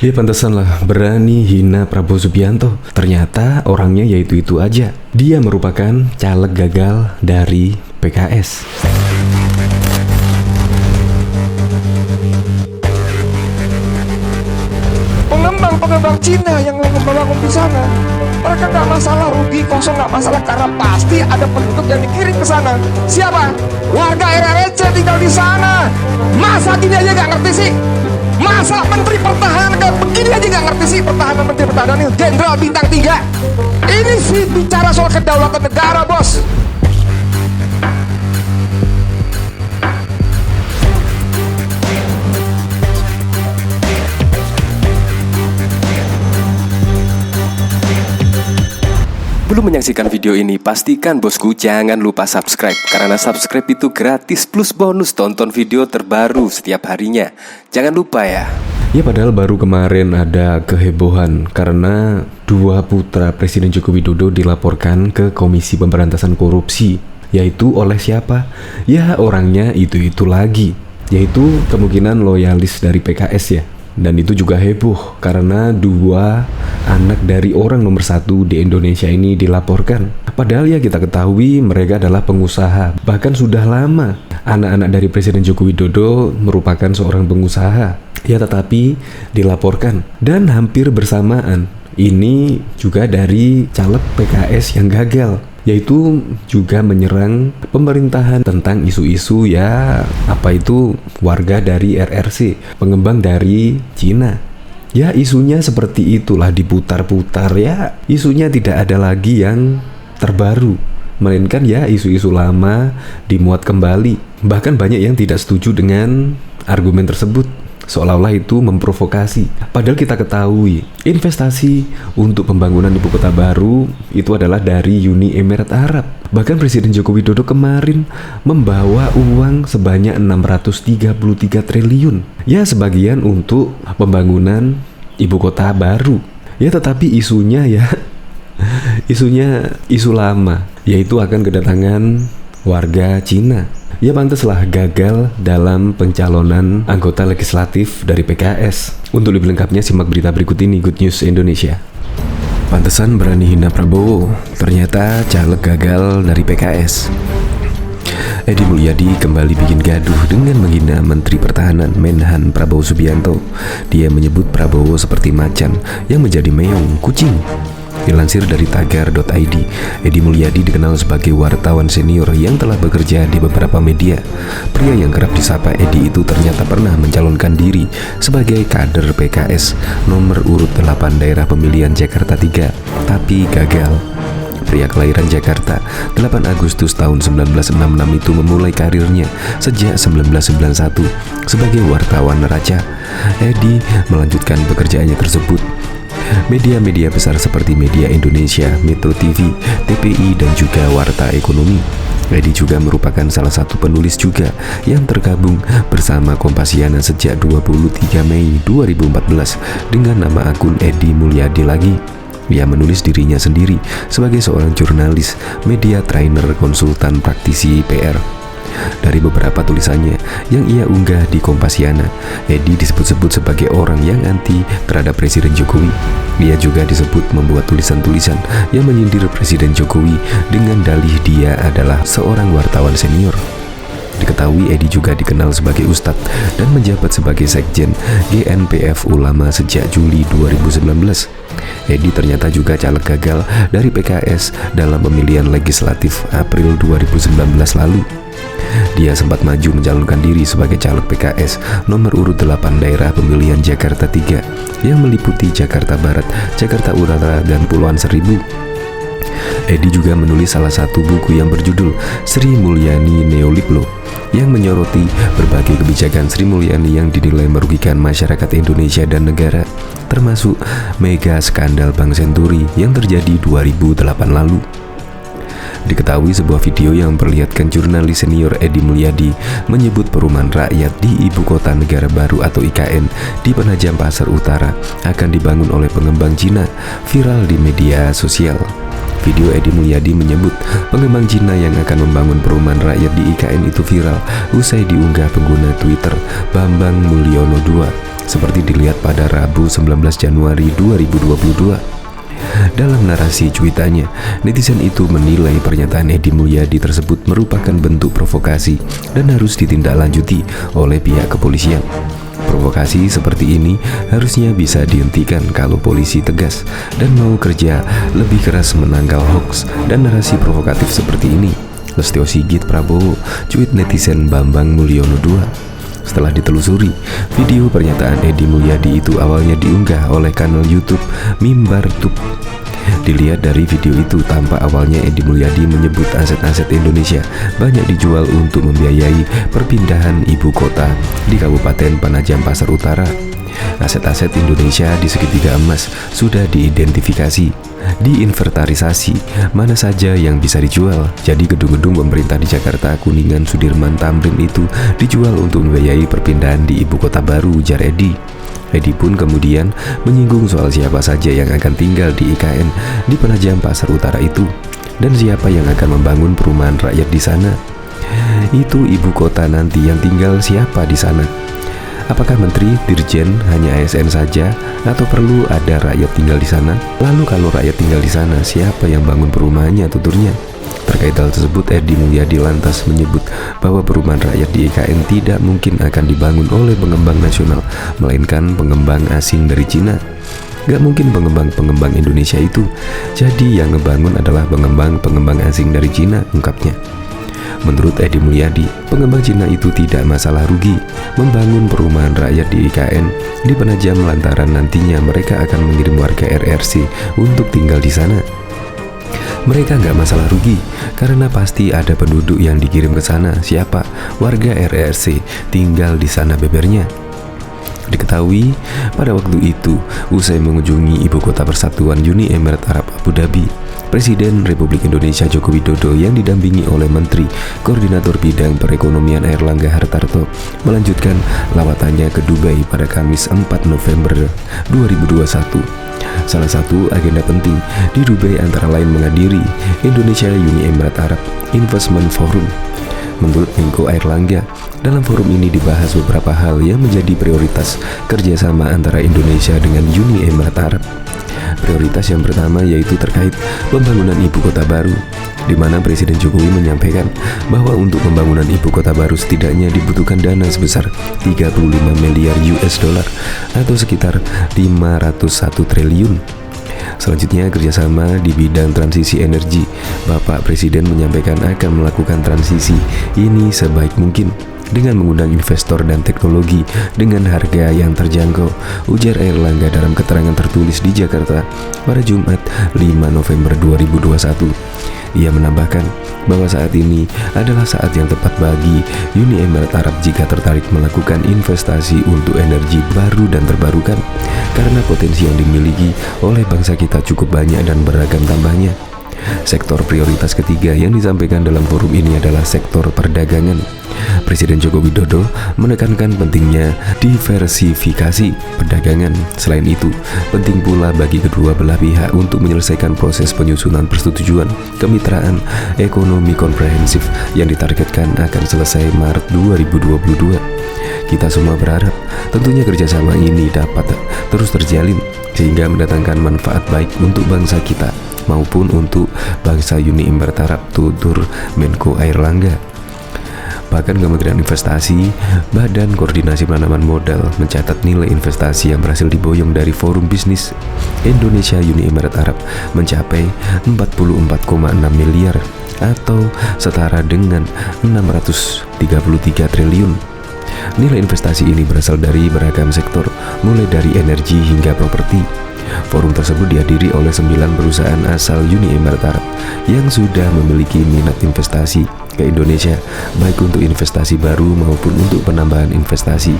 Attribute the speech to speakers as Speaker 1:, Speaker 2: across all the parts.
Speaker 1: Ya pantesan lah berani hina Prabowo Subianto. Ternyata orangnya yaitu-itu aja. Dia merupakan caleg gagal dari PKS.
Speaker 2: Pengembang Cina yang membangun di sana, mereka nggak masalah rugi kosong, nggak masalah, karena pasti ada penduduk yang dikirim ke sana. Siapa? Warga RRC tinggal di sana. Masa gini aja nggak ngerti sih? Masa Menteri Pertahanan kayak begini aja nggak ngerti sih? Menteri Pertahanan ini Jenderal bintang 3. Ini sih bicara soal kedaulatan negara, bos.
Speaker 3: Belum menyaksikan video ini, pastikan bosku jangan lupa subscribe. Karena subscribe itu gratis plus bonus tonton video terbaru setiap harinya. Jangan lupa ya.
Speaker 1: Ya padahal baru kemarin ada kehebohan karena dua putra Presiden Joko Widodo dilaporkan ke Komisi Pemberantasan Korupsi. Yaitu oleh siapa? Ya orangnya itu-itu lagi. Yaitu kemungkinan loyalis dari PKS ya. Dan itu juga heboh karena dua anak dari orang nomor 1 di Indonesia ini dilaporkan. Padahal ya kita ketahui mereka adalah pengusaha. Bahkan sudah lama anak-anak dari Presiden Joko Widodo merupakan seorang pengusaha. Ya tetapi dilaporkan. Dan hampir bersamaan ini juga dari caleg PKS yang gagal, yaitu juga menyerang pemerintahan tentang isu-isu ya apa itu warga dari RRC, pengembang dari Cina. Ya isunya seperti itulah diputar-putar ya. Isunya tidak ada lagi yang terbaru, melainkan ya isu-isu lama dimuat kembali. Bahkan banyak yang tidak setuju dengan argumen tersebut, seolah-olah itu memprovokasi. Padahal kita ketahui investasi untuk pembangunan ibu kota baru itu adalah dari Uni Emirat Arab. Bahkan Presiden Joko Widodo kemarin membawa uang sebanyak 633 triliun. Ya sebagian untuk pembangunan ibu kota baru. Ya tetapi isunya ya isunya isu lama, yaitu akan kedatangan warga Cina. Ya pantaslah gagal dalam pencalonan anggota legislatif dari PKS. Untuk lebih lengkapnya simak berita berikut ini, Good News Indonesia. Pantesan berani hina Prabowo, ternyata caleg gagal dari PKS. Edi Mulyadi kembali bikin gaduh dengan menghina Menteri Pertahanan Menhan Prabowo Subianto. Dia menyebut Prabowo seperti macan yang menjadi meong kucing. Dilansir dari tagar.id, Edi Mulyadi dikenal sebagai wartawan senior yang telah bekerja di beberapa media. Pria yang kerap disapa Edi itu ternyata pernah mencalonkan diri sebagai kader PKS nomor urut 8 daerah pemilihan Jakarta 3, tapi gagal. Pria kelahiran Jakarta 8 Agustus tahun 1966 itu memulai karirnya sejak 1991 sebagai wartawan neraca. Edi melanjutkan pekerjaannya tersebut. Media-media besar seperti Media Indonesia, Metro TV, TPI, dan juga Warta Ekonomi. Edi juga merupakan salah satu penulis juga yang tergabung bersama Kompasiana sejak 23 Mei 2014 dengan nama akun Edi Mulyadi lagi. Ia menulis dirinya sendiri sebagai seorang jurnalis, media trainer, konsultan, praktisi PR. Dari beberapa tulisannya yang ia unggah di Kompasiana, Edi disebut-sebut sebagai orang yang anti terhadap Presiden Jokowi. Ia juga disebut membuat tulisan-tulisan yang menyindir Presiden Jokowi dengan dalih dia adalah seorang wartawan senior. Diketahui Edi juga dikenal sebagai ustadz dan menjabat sebagai sekjen GNPF Ulama sejak Juli 2019. Edi ternyata juga caleg gagal dari PKS dalam pemilihan legislatif April 2019 lalu. Dia sempat maju mencalonkan diri sebagai caleg PKS nomor urut 8 daerah pemilihan Jakarta 3 yang meliputi Jakarta Barat, Jakarta Utara, dan Pulauan Seribu. Edi juga menulis salah satu buku yang berjudul Sri Mulyani Neoliplo yang menyoroti berbagai kebijakan Sri Mulyani yang dinilai merugikan masyarakat Indonesia dan negara, termasuk mega skandal Bank Senturi yang terjadi 2008 lalu. Diketahui sebuah video yang memperlihatkan jurnalis senior Edi Mulyadi menyebut perumahan rakyat di Ibu Kota Negara Baru atau IKN di Penajam Pasar Utara akan dibangun oleh pengembang Cina, viral di media sosial. Video Edi Mulyadi menyebut pengembang Cina yang akan membangun perumahan rakyat di IKN itu viral usai diunggah pengguna Twitter Bambang Mulyono II seperti dilihat pada Rabu 19 Januari 2022. Dalam narasi cuitannya, netizen itu menilai pernyataan Edi Mulyadi tersebut merupakan bentuk provokasi dan harus ditindaklanjuti oleh pihak kepolisian. Provokasi seperti ini harusnya bisa dihentikan kalau polisi tegas dan mau kerja lebih keras menangkal hoax dan narasi provokatif seperti ini. Lestio Sigit Prabowo, cuit netizen Bambang Mulyono II. Setelah ditelusuri, video pernyataan Edi Mulyadi itu awalnya diunggah oleh kanal YouTube Mimbartub. Dilihat dari video itu, tampak awalnya Edi Mulyadi menyebut aset-aset Indonesia banyak dijual untuk membiayai perpindahan ibu kota di Kabupaten Penajam Pasar Utara. Aset-aset Indonesia di segitiga emas sudah diidentifikasi, diinventarisasi mana saja yang bisa dijual. Jadi gedung-gedung pemerintah di Jakarta, Kuningan, Sudirman, Tamrin itu dijual untuk membiayai perpindahan di ibu kota baru, ujar Edi. Edi pun kemudian menyinggung soal siapa saja yang akan tinggal di IKN di Penajam Pasar Utara itu dan siapa yang akan membangun perumahan rakyat di sana. Itu ibu kota nanti yang tinggal siapa di sana? Apakah menteri, dirjen, hanya ASN saja, atau perlu ada rakyat tinggal di sana? Lalu kalau rakyat tinggal di sana, siapa yang bangun perumahannya, tuturnya? Terkait hal tersebut, Edi Mulyadi lantas menyebut bahwa perumahan rakyat di IKN tidak mungkin akan dibangun oleh pengembang nasional, melainkan pengembang asing dari Cina. Gak mungkin pengembang Indonesia itu. Jadi yang ngebangun adalah pengembang asing dari Cina, ungkapnya. Menurut Edi Mulyadi, pengembang Cina itu tidak masalah rugi membangun perumahan rakyat di IKN di Penajam lantaran nantinya mereka akan mengirim warga RRC untuk tinggal di sana. Mereka nggak masalah rugi karena pasti ada penduduk yang dikirim ke sana. Siapa? Warga RRC tinggal di sana, bebernya. Diketahui pada waktu itu, usai mengunjungi ibu kota persatuan Uni Emirat Arab Abu Dhabi, Presiden Republik Indonesia Joko Widodo yang didampingi oleh Menteri Koordinator Bidang Perekonomian Airlangga Hartarto melanjutkan lawatannya ke Dubai pada Kamis 4 November 2021. Salah satu agenda penting di Dubai antara lain menghadiri Indonesia Uni Emirat Arab Investment Forum. Menurut Menko Airlangga, dalam forum ini dibahas beberapa hal yang menjadi prioritas kerjasama antara Indonesia dengan Uni Emirat Arab. Prioritas yang pertama yaitu terkait pembangunan ibu kota baru, di mana Presiden Jokowi menyampaikan bahwa untuk pembangunan ibu kota baru setidaknya dibutuhkan dana sebesar 35 miliar US dollar atau sekitar 501 triliun. Selanjutnya, kerjasama di bidang transisi energi. Bapak Presiden menyampaikan akan melakukan transisi ini sebaik mungkin dengan mengundang investor dan teknologi dengan harga yang terjangkau, ujar Airlangga dalam keterangan tertulis di Jakarta pada Jumat 5 November 2021. Ia menambahkan bahwa saat ini adalah saat yang tepat bagi Uni Emirat Arab jika tertarik melakukan investasi untuk energi baru dan terbarukan, karena potensi yang dimiliki oleh bangsa kita cukup banyak dan beragam tambahnya. Sektor prioritas ketiga yang disampaikan dalam forum ini adalah sektor perdagangan. Presiden Joko Widodo menekankan pentingnya diversifikasi perdagangan. Selain itu, penting pula bagi kedua belah pihak untuk menyelesaikan proses penyusunan persetujuan kemitraan ekonomi komprehensif yang ditargetkan akan selesai Maret 2022. Kita semua berharap tentunya kerjasama ini dapat terus terjalin sehingga mendatangkan manfaat baik untuk bangsa kita maupun untuk bangsa Uni Emirat Arab, tutur Menko Airlangga. Bahkan Kementerian Investasi, Badan Koordinasi Penanaman Modal mencatat nilai investasi yang berhasil diboyong dari Forum Bisnis Indonesia Uni Emirat Arab mencapai 44,6 miliar atau setara dengan 633 triliun. Nilai investasi ini berasal dari beragam sektor, mulai dari energi hingga properti. Forum tersebut dihadiri oleh 9 perusahaan asal Uni Emirat Arab yang sudah memiliki minat investasi ke Indonesia, baik untuk investasi baru maupun untuk penambahan investasi.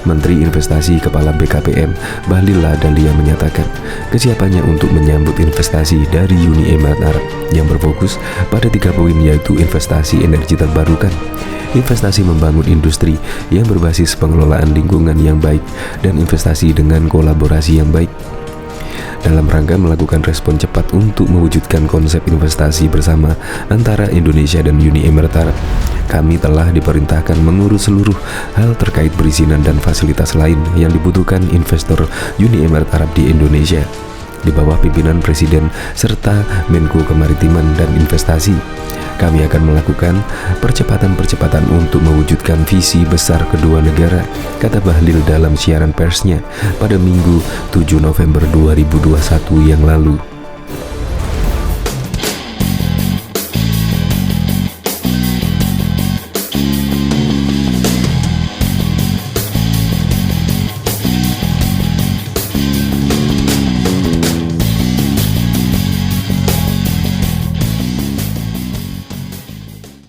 Speaker 1: Menteri Investasi Kepala BKPM Bahlil Lahadalia menyatakan kesiapannya untuk menyambut investasi dari Uni Emirat Arab yang berfokus pada 3 poin, yaitu investasi energi terbarukan, investasi membangun industri yang berbasis pengelolaan lingkungan yang baik, dan investasi dengan kolaborasi yang baik. dalam rangka melakukan respon cepat untuk mewujudkan konsep investasi bersama antara Indonesia dan Uni Emirat Arab. Kami telah diperintahkan mengurus seluruh hal terkait perizinan dan fasilitas lain yang dibutuhkan investor Uni Emirat Arab di Indonesia di bawah pimpinan Presiden serta Menko Kemaritiman dan Investasi. Kami akan melakukan percepatan-percepatan untuk mewujudkan visi besar kedua negara, kata Bahlil dalam siaran persnya pada Minggu 7 November 2021 yang lalu.